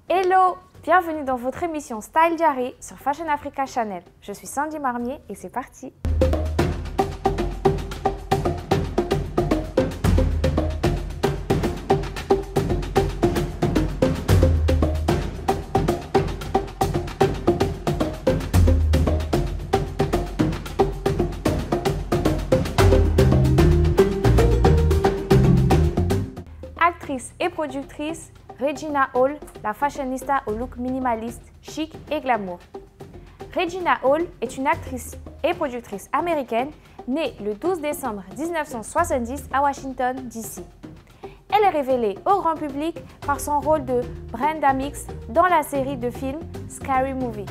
Hello! Bienvenue dans votre émission Style Diary sur Fashion Africa Channel. Je suis Sandy Marmier et c'est parti! Actrice et productrice, Regina Hall, la fashionista au look minimaliste, chic et glamour. Regina Hall est une actrice et productrice américaine née le 12 décembre 1970 à Washington, D.C. Elle est révélée au grand public par son rôle de Brenda Mix dans la série de films Scary Movie.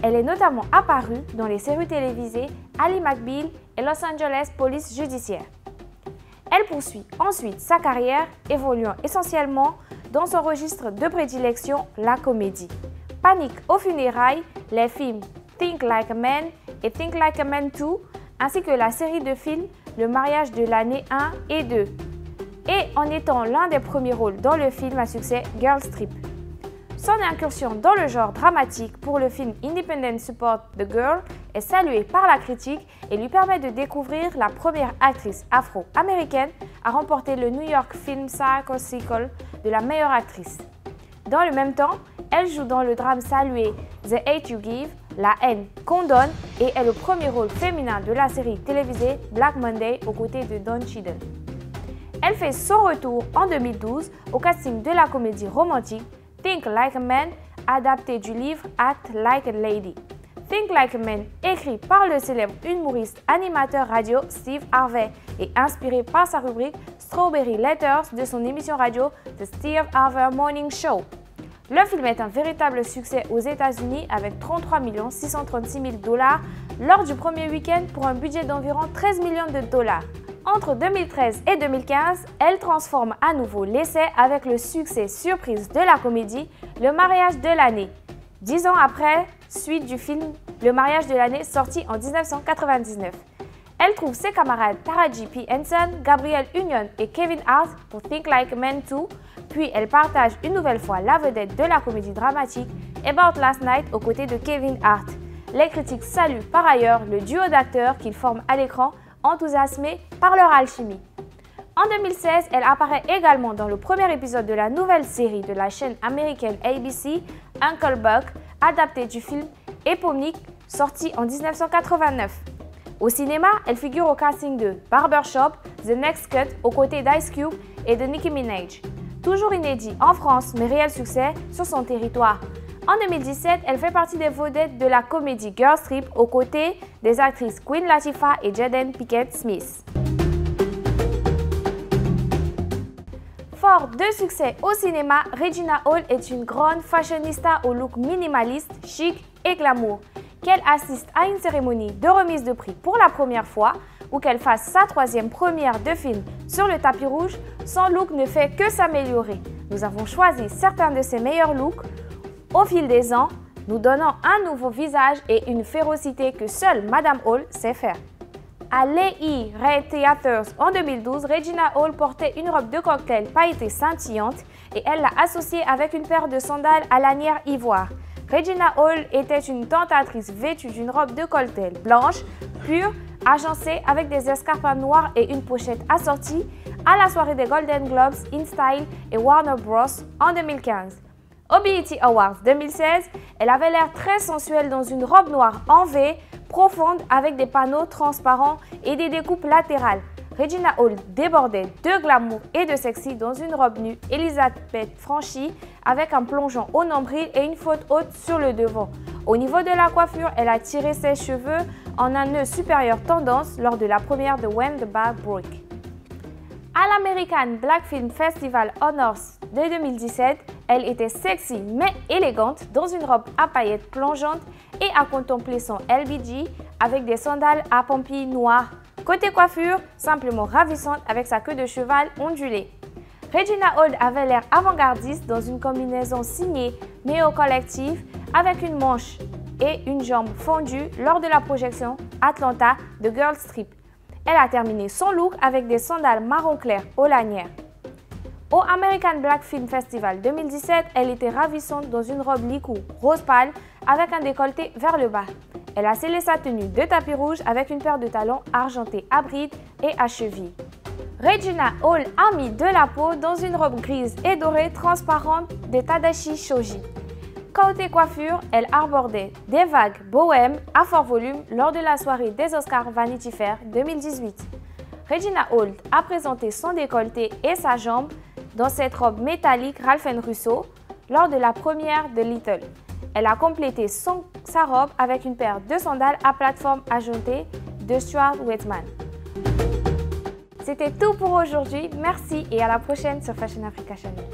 Elle est notamment apparue dans les séries télévisées Ally McBeal et Los Angeles Police Judiciaire. Elle poursuit ensuite sa carrière, évoluant essentiellement dans son registre de prédilection, la comédie. Panique aux funérailles, les films Think Like a Man et Think Like a Man 2, ainsi que la série de films Le mariage de l'année 1 et 2, et en étant l'un des premiers rôles dans le film à succès Girls Trip. Son incursion dans le genre dramatique pour le film Independent Support the Girl est saluée par la critique et lui permet de découvrir la première actrice afro-américaine à remporter le New York Film Circle de la meilleure actrice. Dans le même temps, elle joue dans le drame salué The Hate You Give, La haine qu'on donne, et est le premier rôle féminin de la série télévisée Black Monday aux côtés de Don Cheadle. Elle fait son retour en 2012 au casting de la comédie romantique Think Like a Man, adapté du livre Act Like a Lady. Think Like a Man, écrit par le célèbre humoriste animateur radio Steve Harvey et inspiré par sa rubrique Strawberry Letters de son émission radio The Steve Harvey Morning Show. Le film est un véritable succès aux États-Unis avec 33 636 000 $ lors du premier week-end pour un budget d'environ 13 millions de $. Entre 2013 et 2015, elle transforme à nouveau l'essai avec le succès surprise de la comédie Le mariage de l'année. 10 ans après, suite du film Le mariage de l'année sorti en 1999. Elle trouve ses camarades Taraji P. Henson, Gabrielle Union et Kevin Hart pour Think Like a Man 2, puis elle partage une nouvelle fois la vedette de la comédie dramatique About Last Night aux côtés de Kevin Hart. Les critiques saluent par ailleurs le duo d'acteurs qu'ils forment à l'écran, enthousiasmés par leur alchimie. En 2016, elle apparaît également dans le premier épisode de la nouvelle série de la chaîne américaine ABC, Uncle Buck, adapté du film éponyme sorti en 1989. Au cinéma, elle figure au casting de Barbershop, The Next Cut aux côtés d'Ice Cube et de Nicki Minaj. Toujours inédit en France, mais réel succès sur son territoire. En 2017, elle fait partie des vedettes de la comédie Girls Trip aux côtés des actrices Queen Latifah et Jaden Pinkett Smith. Fort de succès au cinéma, Regina Hall est une grande fashionista au look minimaliste, chic et glamour. Qu'elle assiste à une cérémonie de remise de prix pour la première fois ou qu'elle fasse sa troisième première de film sur le tapis rouge, son look ne fait que s'améliorer. Nous avons choisi certains de ses meilleurs looks au fil des ans, nous donnant un nouveau visage et une férocité que seule Madame Hall sait faire. À l'EI Red Theaters en 2012, Regina Hall portait une robe de cocktail pailletée scintillante et elle l'a associée avec une paire de sandales à lanière ivoire. Regina Hall était une tentatrice vêtue d'une robe de cocktail blanche, pure, agencée avec des escarpins noirs et une pochette assortie à la soirée des Golden Globes, InStyle et Warner Bros. En 2015. Au BET Awards 2016, elle avait l'air très sensuelle dans une robe noire en V, profonde avec des panneaux transparents et des découpes latérales. Regina Hall débordait de glamour et de sexy dans une robe nue Elizabeth franchie avec un plongeon au nombril et une faute haute sur le devant. Au niveau de la coiffure, elle a tiré ses cheveux en un nœud supérieur tendance lors de la première de When the Bar Broke. À l'American Black Film Festival Honors de 2017, elle était sexy mais élégante dans une robe à paillettes plongeantes et a contemplé son LBG avec des sandales à pompis noires. Côté coiffure, simplement ravissante avec sa queue de cheval ondulée. Regina Hall avait l'air avant-gardiste dans une combinaison signée néo-collective avec une manche et une jambe fondue lors de la projection Atlanta de Girls Trip. Elle a terminé son look avec des sandales marron clair aux lanières. Au American Black Film Festival 2017, elle était ravissante dans une robe licou rose pâle avec un décolleté vers le bas. Elle a scellé sa tenue de tapis rouge avec une paire de talons argentés à brides et à chevilles. Regina Hall a mis de la peau dans une robe grise et dorée transparente de Tadashi Shoji. Côté coiffure, elle arbordait des vagues bohèmes à fort volume lors de la soirée des Oscars Vanity Fair 2018. Regina Hall a présenté son décolleté et sa jambe dans cette robe métallique Ralph Russo lors de la première de Little. Elle a complété sa robe avec une paire de sandales à plateforme ajoutée de Stuart Weitzman. C'était tout pour aujourd'hui, merci et à la prochaine sur Fashion Africa Channel.